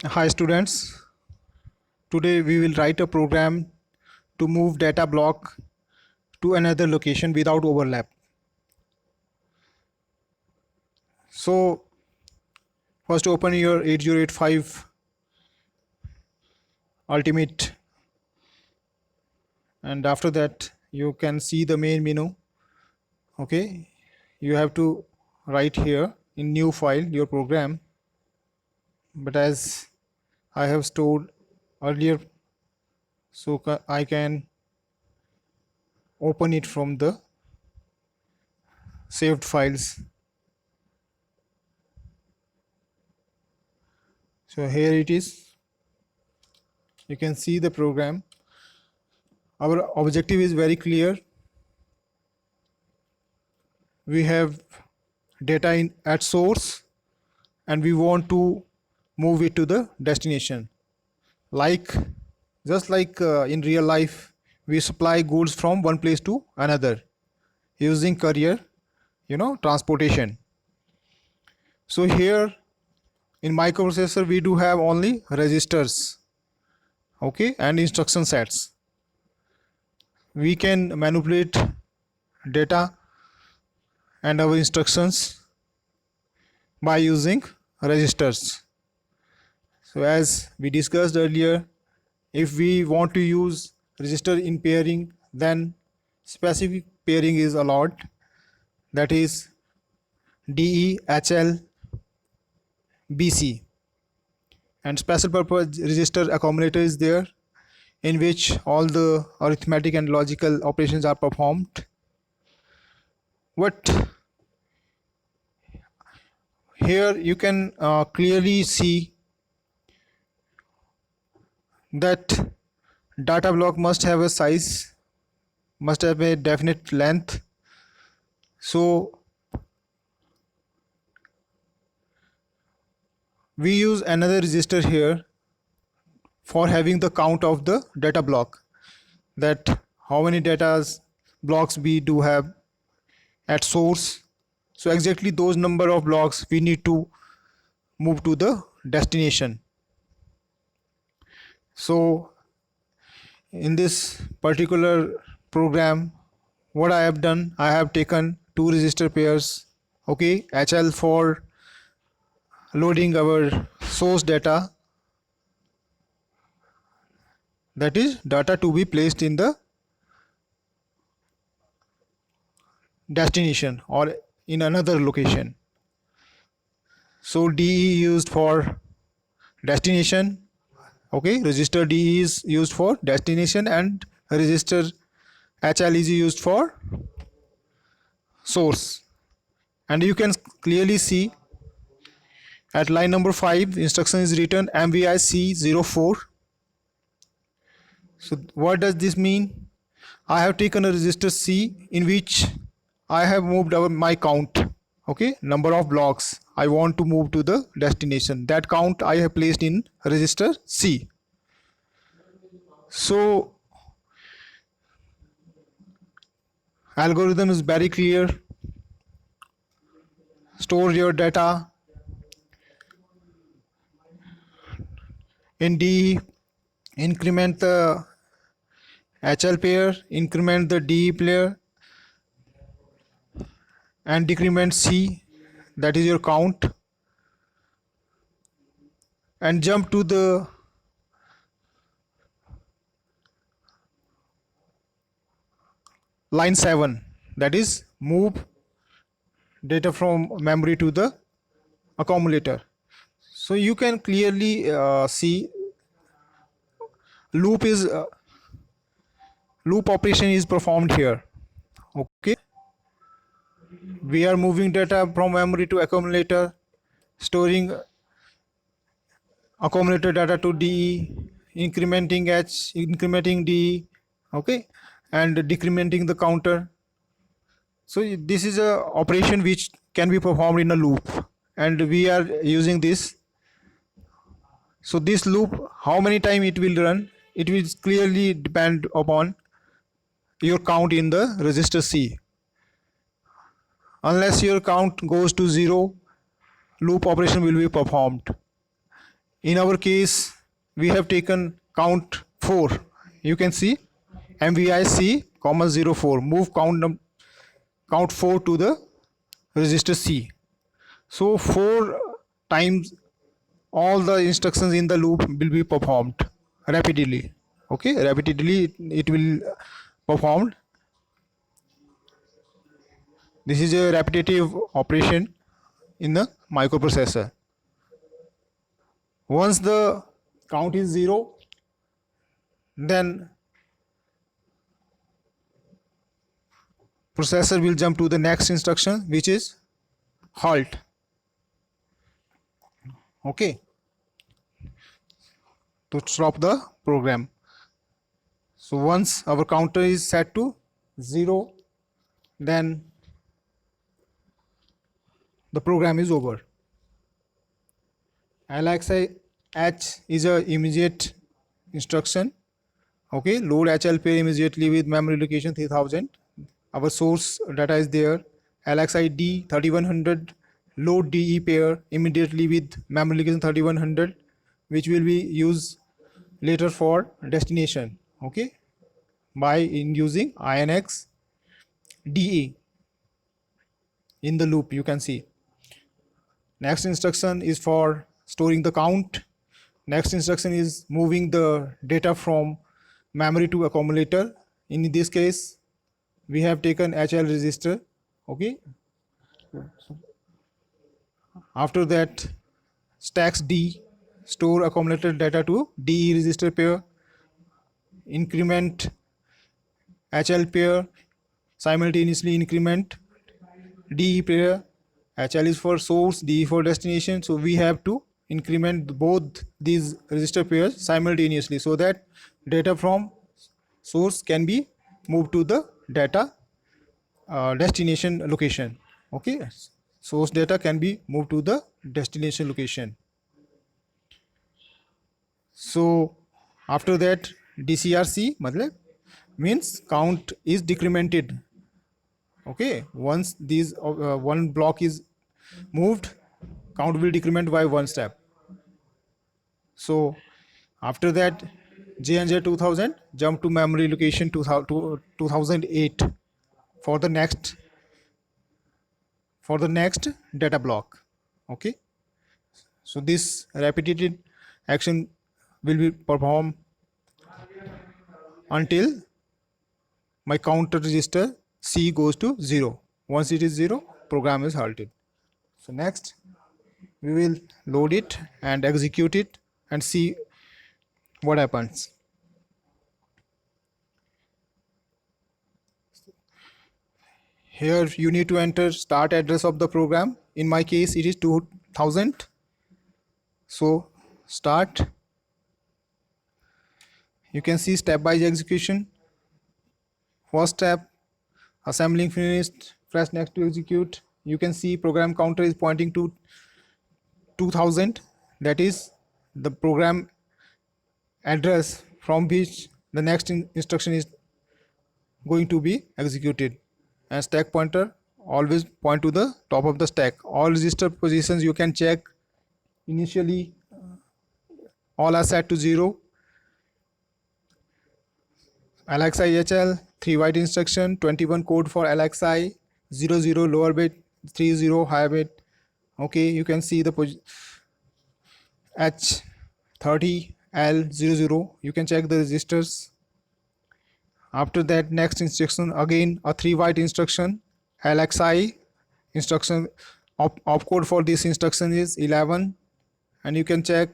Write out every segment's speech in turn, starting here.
Hi students, today we will write a program to move data block to another location without overlap. So first open your 8085 Ultimate, and after that you can see the main menu. Okay, you have to write here in new file your program, but as I have stored earlier, so I can open it from the saved files. So here it is, you can see the program. Our objective is very clear. We have data in at source and we want to move it to the destination, like just like in real life we supply goods from one place to another using courier, transportation. So here in microprocessor we do have only registers, okay, and instruction sets. We can manipulate data and our instructions by using registers. So as we discussed earlier, if we want to use register in pairing, then specific pairing is allowed, that is DE, HL, BC, and special purpose register accumulator is there, in which all the arithmetic and logical operations are performed. But here you can clearly see that data block must have a size, must have a definite length. So we use another register here for having the count of the data block, that how many data blocks we do have at source. So exactly those number of blocks we need to move to the destination. So in this particular program, what I have done, I have taken two register pairs, okay, HL for loading our source data, that is data to be placed in the destination or in another location. So DE used for destination, okay, register DE is used for destination, and register HL is used for source. And you can clearly see at line number 5 instruction is written MVIC04. So what does this mean? I have taken a register C in which I have moved my count, okay, number of blocks I want to move to the destination. That count I have placed in register C. So algorithm is very clear. Store your data in D, increment the HL pair, increment the D pair, and decrement C, that is your count, and jump to the line 7, that is move data from memory to the accumulator. So you can clearly see loop is loop operation is performed here, okay. We are moving data from memory to accumulator, storing accumulator data to DE, incrementing H, incrementing DE, okay, and decrementing the counter. So this is a operation which can be performed in a loop, and we are using this. So this loop, how many time it will run, it will clearly depend upon your count in the register C. Unless your count goes to 0, loop operation will be performed. In our case, we have taken count 4. You can see MVIC, 04. Move count 4 to the register C. So 4 times all the instructions in the loop will be performed rapidly. Okay, rapidly it will performed. This is a repetitive operation in the microprocessor. Once the count is 0, then processor will jump to the next instruction, which is halt. Okay, to stop the program. So once our counter is set to 0, then the program is over. LXI H is a immediate instruction. Okay, load HL pair immediately with memory location 3000. Our source data is there. LXI D 3100, load DE pair immediately with memory location 3100, which will be used later for destination. Okay, by using INX DE in the loop, you can see. Next instruction is for storing the count. Next instruction is moving the data from memory to accumulator. In this case, we have taken HL register. Okay, after that, stacks D, store accumulated data to DE register pair, increment HL pair, simultaneously increment DE pair. HL is for source, DE for destination. So we have to increment both these register pairs simultaneously so that data from source can be moved to the data destination location. Okay, source data can be moved to the destination location. So after that, DCRC matlab means count is decremented. Okay, once these one block is moved, count will decrement by one step. So after that, JNZ 2000 jump to memory location 2008 for the next data block. Okay, so this repeated action will be performed until my counter register C goes to 0. Once it is 0, program is halted. So next we will load it and execute it and see what happens. Here you need to enter start address of the program. In my case it is 2000. So start. You can see step-wise execution. First step, assembling finished, press next to execute. You can see program counter is pointing to 2000. That is the program address from which the next instruction is going to be executed. And stack pointer always point to the top of the stack. All register positions you can check. Initially all are set to 0. LXI HL 3 byte instruction, 21 code for LXI, 00 lower bit, 30 higher bit. Okay, you can see the H30 L00. You can check the registers. After that, next instruction again a 3 byte instruction. LXI instruction opcode for this instruction is 11, and you can check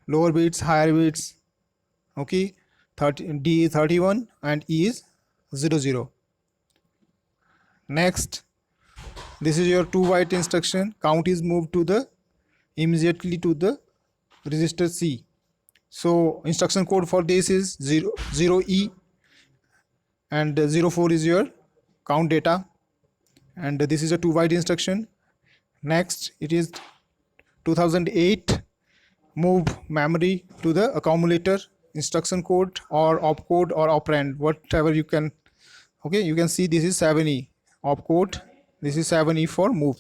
lower bits, higher bits. Okay, D is 31 and E is 00. Next, this is your 2 byte instruction. Count is moved to the immediately to the register C. So instruction code for this is 0E, and 04 is your count data, and this is a 2 byte instruction. Next, it is 2008, move memory to the accumulator. Instruction code or opcode or operand, whatever you can. Okay, you can see this is 7E opcode, this is 7E for move.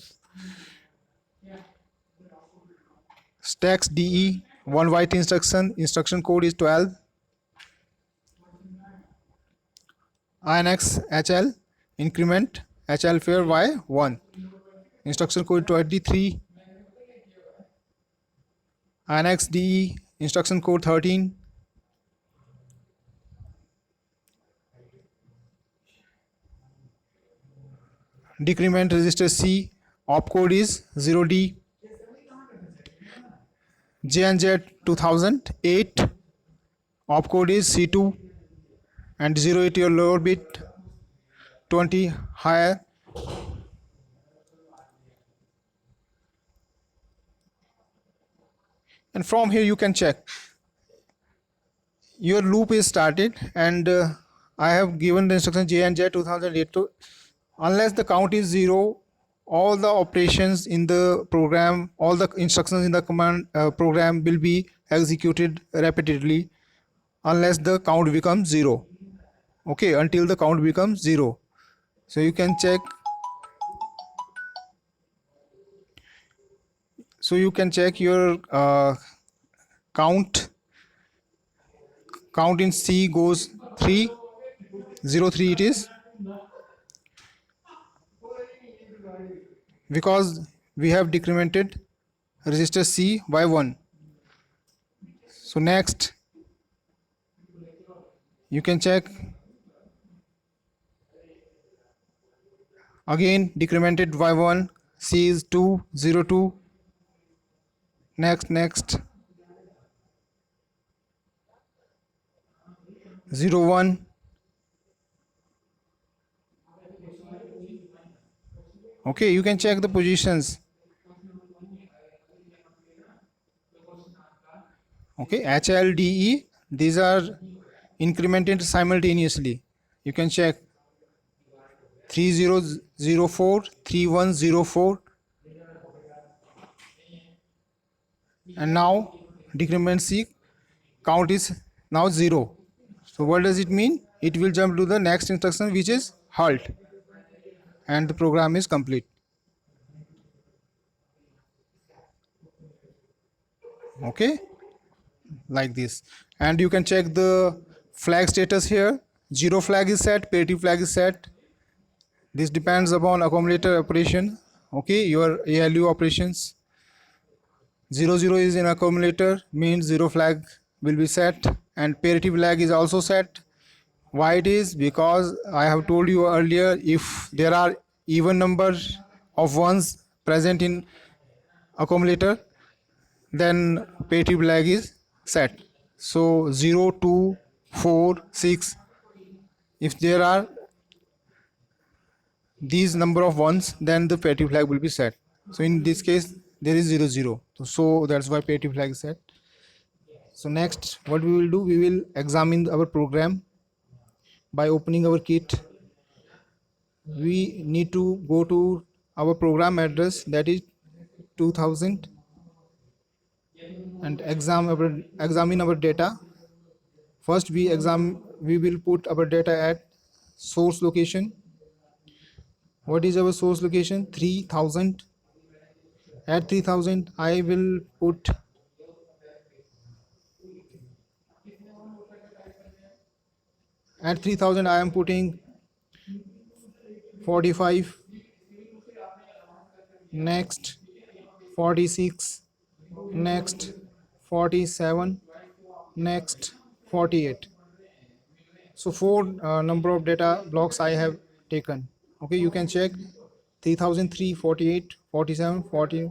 stacks DE 1 byte instruction code is 12. INX HL increment HL fare by 1, instruction code 23. INX DE instruction code 13. Decrement register C opcode is 0D. JNZ 2008 opcode is C2 and 08 your lower bit, 20 higher. And from here you can check your loop is started, and I have given the instruction JNZ 2008 to, unless the count is 0, all the operations in the program, all the instructions in the command program will be executed repeatedly unless the count becomes 0. Okay, until the count becomes 0. So you can check. So you can check your count in C goes 3, 0, 3 it is, because we have decremented register C by 1. So next you can check again decremented by 1, C is 2, 0, 2. Next 0, 1. Okay, you can check the positions. Okay, HLDE, these are incremented simultaneously. You can check 3004, 3104, and now decrement C count is now 0. So what does it mean? It will jump to the next instruction, which is halt, and the program is complete. Okay, like this. And you can check the flag status here. 0 flag is set, parity flag is set. This depends upon accumulator operation. Okay, your ALU operations. 0, 0 is in accumulator, means 0 flag will be set, and parity flag is also set. Why it is? Because I have told you earlier, if there are even number of ones present in accumulator, then parity flag is set. So 0, 2, 4, 6, if there are these number of ones, then the parity flag will be set. So in this case there is 0, 0, so that's why parity flag is set. So next what we will do, we will examine our program by opening our kit. We need to go to our program address, that is 2000, and examine our data. First we will put our data at source location. What is our source location? 3000. At 3000 I will put at 3000 I am putting 45, next 46, next 47, next 48. So 4 number of data blocks I have taken. Okay, you can check 3003, 48, 47, 40,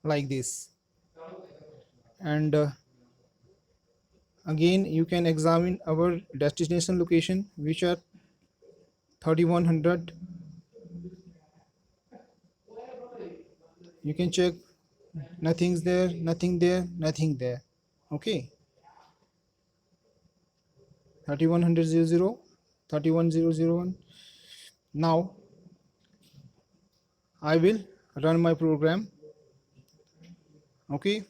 like this. And again you can examine our destination location, which are 3100. You can check, nothing's there, nothing there, nothing there. Okay, 31000, 31001. Now I will run my program. Okay,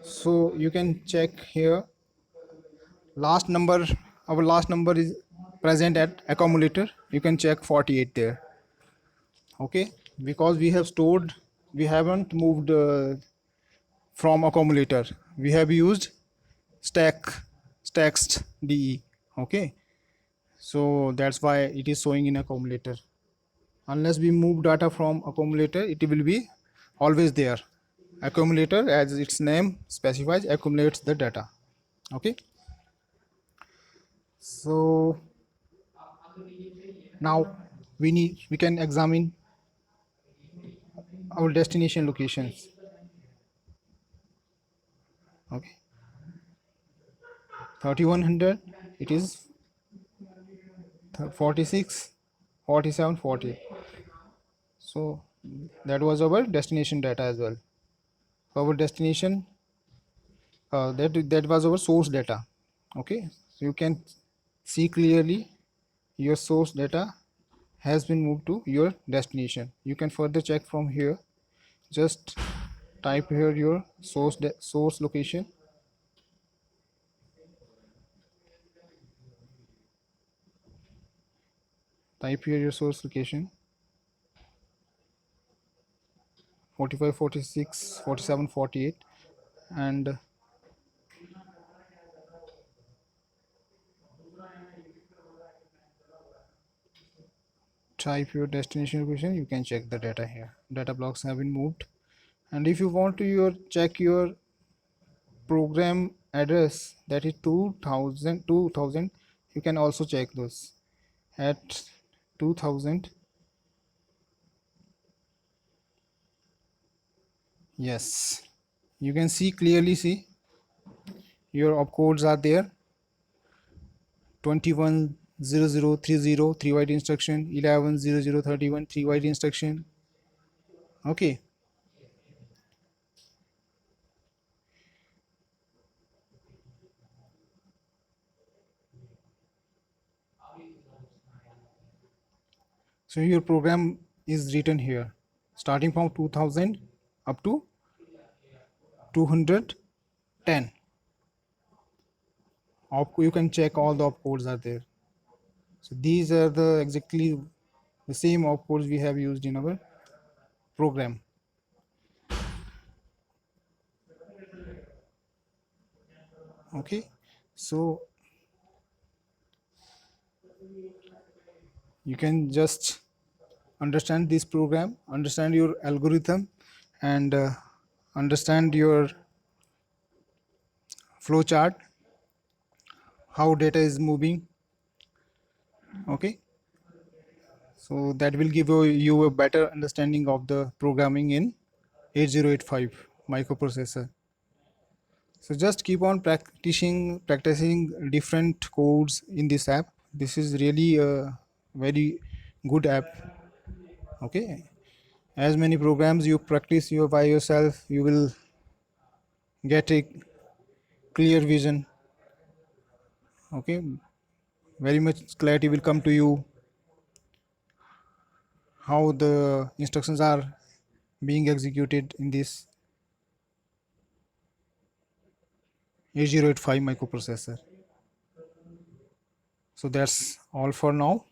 so you can check here, last number, our last number is present at accumulator. You can check 48 there. Okay, because we have stored we haven't moved from accumulator. We have used stacked de. Okay, so that's why it is showing in accumulator. Unless we move data from accumulator, it will be always there. Accumulator, as its name specifies, accumulates the data. Okay, so now we can examine our destination locations. Okay, 3100, it is 46, 47, 40. So that was our destination data as well. Our destination, that was our source data. Okay, so you can see clearly your source data has been moved to your destination. You can further check from here. Just type here your source location. Type here your source location. 45, 46, 47, 48, and type your destination location. You can check the data here. Data blocks have been moved. And if you want to check your program address, that is 2000, you can also check those at 2000. Yes, you can see your opcodes are there. 210030 3 byte instruction, 110031 3 byte instruction. Okay, so your program is written here starting from 2000 up to 210. You can check all the opcodes are there. So these are the exactly the same opcodes we have used in our program. Okay, so you can just understand this program, understand your algorithm, and understand your flow chart, how data is moving. Okay, so that will give you a better understanding of the programming in 8085 microprocessor. So just keep on practicing different codes in this app. This is really a very good app. Okay, as many programs you practice you by yourself, you will get a clear vision. Okay, very much clarity will come to you how the instructions are being executed in this 8085 microprocessor. So that's all for now.